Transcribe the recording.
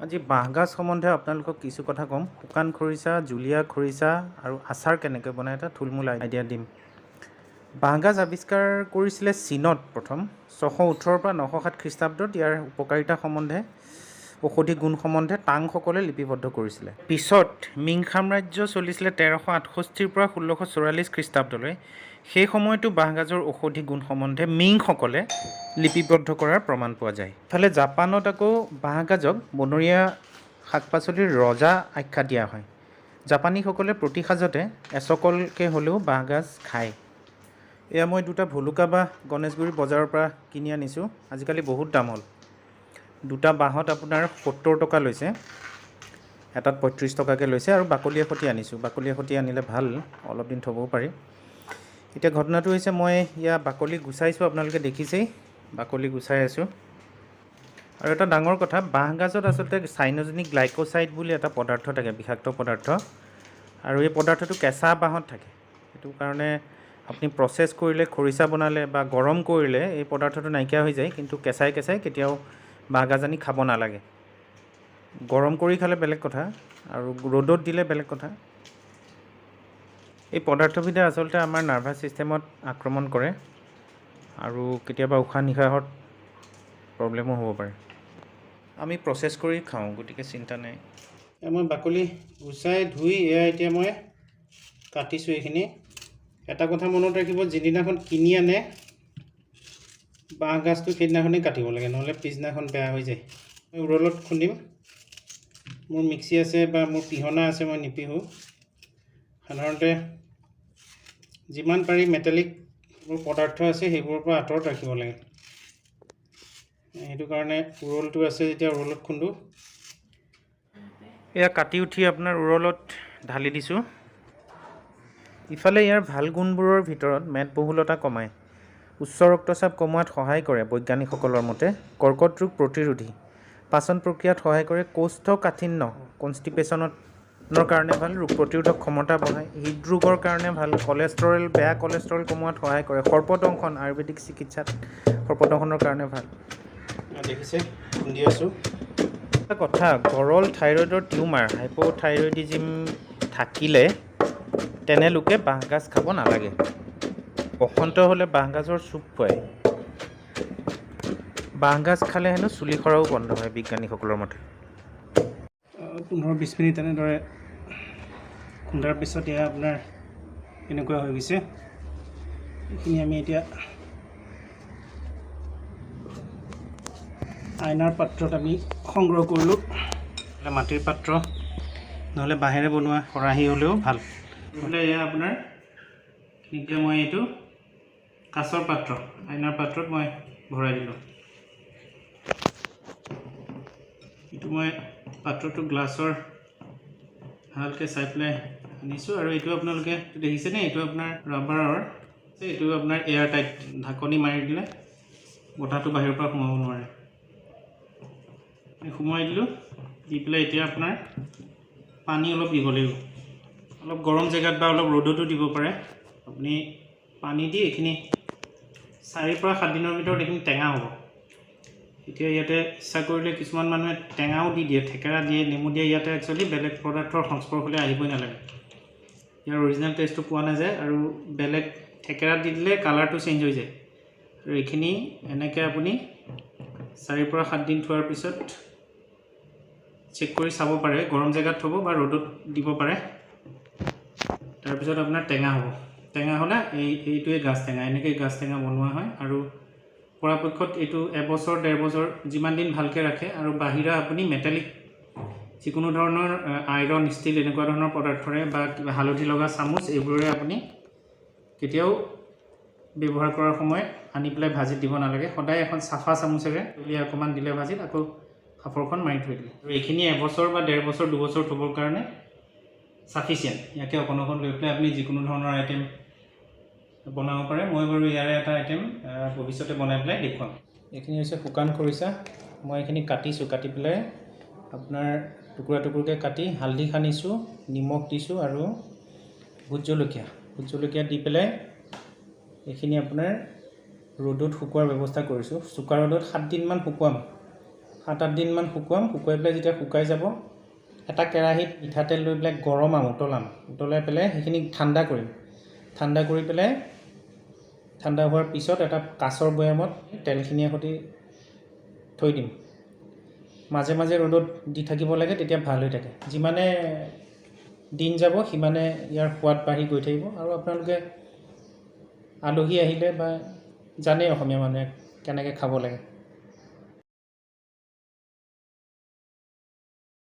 আজি বাঁহগাজ সম্বন্ধে আপোনালোকক কিছু কথা ক'ম। শুকান খৰিচা, জুলীয়া খৰিচা আৰু আচাৰ কেনেকৈ বনায় এটা থুলমূল আইডিয়া দিম। বাঁহগাজ আৱিষ্কাৰ কৰিছিলে চীনত প্ৰথম 618 পৰা 907 খ্ৰীষ্টাব্দত। ইয়াৰ উপকাৰিতা সম্বন্ধে, ঔষধি গুণ সম্বন্ধে টাংসকলে লিপিবদ্ধ কৰিছিলে। পিছত মিং সাম্ৰাজ্য চলিছিলে 1368 পৰা 1644 খ্ৰীষ্টাব্দলৈ। সেই সময়তো বাঁহগাজৰ ঔষধি গুণ সম্বন্ধে মিংসকলে লিপিবদ্ধ কৰাৰ প্ৰমাণ পোৱা যায়। ইফালে জাপানত আকৌ বাঁহগাজক বনৰীয়া শাক পাচলিৰ ৰজা আখ্যা দিয়া হয়। জাপানীসকলে প্ৰতি সাঁজতে এচকলকৈ হ'লেও বাঁহগাজ খায়। এয়া মই দুটা ভলুকা বাঁহ গণেশগুৰি বজাৰৰ পৰা কিনি আনিছোঁ। আজিকালি বহুত দাম হ'ল। দুটা বাঁহত আপোনাৰ 70 টকা লৈছে, এটাত 35 টকাকৈ লৈছে আৰু বাকলিয়ে সৈতে আনিছোঁ। বাকলিয়ে সৈতে আনিলে ভাল, অলপ দিন থ'বও পাৰি। এতিয়া ঘটনাটো হৈছে, মই ইয়াৰ বাকলি গুচাইছোঁ, আপোনালোকে দেখিছেই বাকলি গুচাই আছোঁ। আৰু এটা ডাঙৰ কথা, বাঁহগাজত আচলতে চাইনোজেনিক গ্লাইক'চাইড বুলি এটা পদাৰ্থ থাকে, বিষাক্ত পদাৰ্থ, আৰু এই পদাৰ্থটো কেঁচা বাঁহত থাকে। সেইটো কাৰণে আপুনি প্ৰচেছ কৰিলে, খৰিচা বনালে বা গৰম কৰিলে এই পদাৰ্থটো নাইকিয়া হৈ যায়, কিন্তু কেঁচাই কেঁচাই কেতিয়াও বাঁহগাজ আনি খাব নালাগে। গৰম কৰি খালে বেলেগ কথা, আৰু ৰ'দত দিলে বেলেগ কথা। এই পদাৰ্থবিধে আচলতে আমাৰ নাৰ্ভাছ ছিষ্টেমত আক্ৰমণ কৰে আৰু কেতিয়াবা উশাহ নিশাহত প্ৰব্লেমো হ'ব পাৰে। আমি প্ৰচেছ কৰি খাওঁ, গতিকে চিন্তা নাই। মই বাকলি গুচাই ধুই এয়া এতিয়া মই কাটিছোঁ এইখিনি। এটা কথা মনত ৰাখিব, যিদিনাখন কিনি আনে বাঁহগাজটো সেইদিনাখনেই কাটিব লাগে, নহ'লে পিছদিনাখন বেয়া হৈ যায়। মই উৰলত খুন্দিম। মোৰ মিক্সি আছে বা মোৰ পিহনা আছে, মই নিপিহোঁ। সাধাৰণতে যিমান পাৰি মেটালিক পদাৰ্থ আছে সেইবোৰৰ পৰা আঁতৰত ৰাখিব লাগে। সেইটো কাৰণে উৰলটো আছে যেতিয়া উৰলত খুন্দোঁ। এয়া কাটি উঠি আপোনাৰ উৰলত ঢালি দিছোঁ। ইফালে ইয়াৰ ভাল গুণবোৰৰ ভিতৰত মেদবহুলতা কমায়, উচ্চ ৰক্তচাপ কমোৱাত সহায় কৰে বৈজ্ঞানিকসকলৰ মতে, কৰ্কট ৰোগ প্ৰতিৰোধী, পাচন প্ৰক্ৰিয়াত সহায় কৰে, কৌষ্ঠকাঠিন্য কনষ্টিপেশ্যনৰ কাৰণে ভাল, ৰোগ প্ৰতিৰোধক ক্ষমতা বঢ়ায়, হৃদৰোগৰ কাৰণে ভাল, কলেষ্ট্ৰৰেল বেয়া কলেষ্ট্ৰৰেল কমোৱাত সহায় কৰে, সৰ্পদংশন আয়ুৰ্বেদিক চিকিৎসাত সৰ্পদংশনৰ কাৰণে ভাল। দেখিছে খুন্দি আছোঁ। এটা কথা, গৰল থাইৰয়ডৰ টিউমাৰ হাইপ'থাইৰয়ডিজিম থাকিলে তেনে লোকে বাঁহগাজ খাব নালাগে। বসন্ত হ'লে বাঁহগাজৰ চুপ খুৱায়। বাঁহগাজ খালে হেনো চুলি সৰাও বন্ধ হয় বিজ্ঞানীসকলৰ মতে। 15-20 মিনিট এনেদৰে খুন্দাৰ পিছত এয়া আপোনাৰ এনেকুৱা হৈ গৈছে। এইখিনি আমি এতিয়া আইনাৰ পাত্ৰত আমি সংগ্ৰহ কৰিলোঁ। মাটিৰ পাত্ৰ নহ'লে বাঁহেৰে বনোৱা খৰাহী হ'লেও ভাল। নহ'লে এয়া আপোনাৰ এতিয়া মই এইটো কাঁচৰ পাত্ৰ, আইনাৰ পাত্ৰত মই ভৰাই দিলোঁ। এইটো মই পাত্ৰটো গ্লাছৰ ভালকৈ চাই পেলাই আনিছোঁ। আৰু এইটো আপোনালোকে দেখিছেনে, এইটো আপোনাৰ ৰাবাৰৰ, এইটো আপোনাৰ এয়াৰ টাইট, ঢাকনি মাৰি দিলে বতাহটো বাহিৰৰ পৰা সোমাব নোৱাৰে। সোমোৱাই দিলোঁ, দি পেলাই এতিয়া আপোনাৰ পানী অলপ দিব লাগিব। অলপ গৰম জেগাত বা অলপ ৰ'দতো দিব পাৰে। আপুনি পানী দি এইখিনি 4 পৰা 7 দিনৰ ভিতৰত এইখিনি টেঙা হ'ব। এতিয়া ইয়াতে ইচ্ছা কৰিলে কিছুমান মানুহে টেঙাও দি দিয়ে, থেকেৰা দিয়ে, নেমু দিয়ে। ইয়াতে একচুৱেলি বেলেগ পদাৰ্থৰ সংস্পৰ্শলৈ আহিবই নালাগে। ইয়াৰ অৰিজিনেল টেষ্টটো পোৱা নাযায়, আৰু বেলেগ থেকেৰা দি দিলে কালাৰটো চেঞ্জ হৈ যায়। আৰু এইখিনি এনেকৈ আপুনি 4 পৰা 7 দিন থোৱাৰ পিছত চেক কৰি চাব পাৰে। গৰম জেগাত থ'ব বা ৰ'দত দিব পাৰে। তাৰপিছত আপোনাৰ টেঙা হ'ব। টেঙা হ'লে এইটোৱে গাজ টেঙা, এনেকৈ গাজ টেঙা বনোৱা হয়। আৰু পৰাপক্ষত এইটো 1 বছৰ 1.5 বছৰ যিমান দিন ভালকৈ ৰাখে। আৰু বাহিৰা আপুনি মেটালিক যিকোনো ধৰণৰ আইৰণ, ষ্টীল এনেকুৱা ধৰণৰ পদাৰ্থৰে বা কিবা হালধি লগা চামুচ এইবোৰেৰে আপুনি কেতিয়াও ব্যৱহাৰ কৰাৰ সময়ত আনি পেলাই ভাজিত দিব নালাগে। সদায় এখন চাফা চামুচেৰে উলিয়াই অকণমান দিলে ভাজিত, আকৌ সাফৰখন মাৰি থৈ দিলে। আৰু এইখিনি 1 বছৰ বা 1.5 বছৰ 2 বছৰ থ'বৰ কাৰণে চাফিচিয়েণ্ট। ইয়াকে অকণ অকণ লৈ পেলাই আপুনি যিকোনো ধৰণৰ আইটেম বনাব পাৰে। মই বাৰু ইয়াৰে এটা আইটেম ভৱিষ্যতে বনাই পেলাই দেখুৱাম। এইখিনি হৈছে শুকান খৰিচা। মই এইখিনি কাটিছোঁ, কাটি পেলাই আপোনাৰ টুকুৰা টুকুৰকৈ কাটি হালধি সানিছোঁ, নিমখ দিছোঁ আৰু ভোট জলকীয়া দি পেলাই এইখিনি আপোনাৰ ৰ'দত শুকোৱাৰ ব্যৱস্থা কৰিছোঁ। চোকা ৰ'দত 7 দিনমান শুকুৱাম। 7-8 দিনমান শুকুৱাম। শুকুৱাই পেলাই যেতিয়া শুকাই যাব, এটা কেৰাহীত মিঠাতেল লৈ পেলাই গৰমাম, উতলাই পেলাই সেইখিনি ঠাণ্ডা কৰিম। ঠাণ্ডা কৰি পেলাই ঠাণ্ডা হোৱাৰ পিছত এটা কাঁচৰ বৈয়ামত তেলখিনিৰ সৈতে থৈ দিম। মাজে মাজে ৰ'দত দি থাকিব লাগে, তেতিয়া ভাল হৈ থাকে। যিমানে দিন যাব সিমানে ইয়াৰ সোৱাদ বাঢ়ি গৈ থাকিব। আৰু আপোনালোকে আলহী আহিলে বা জানেই অসমীয়া মানুহে কেনেকৈ খাব লাগে।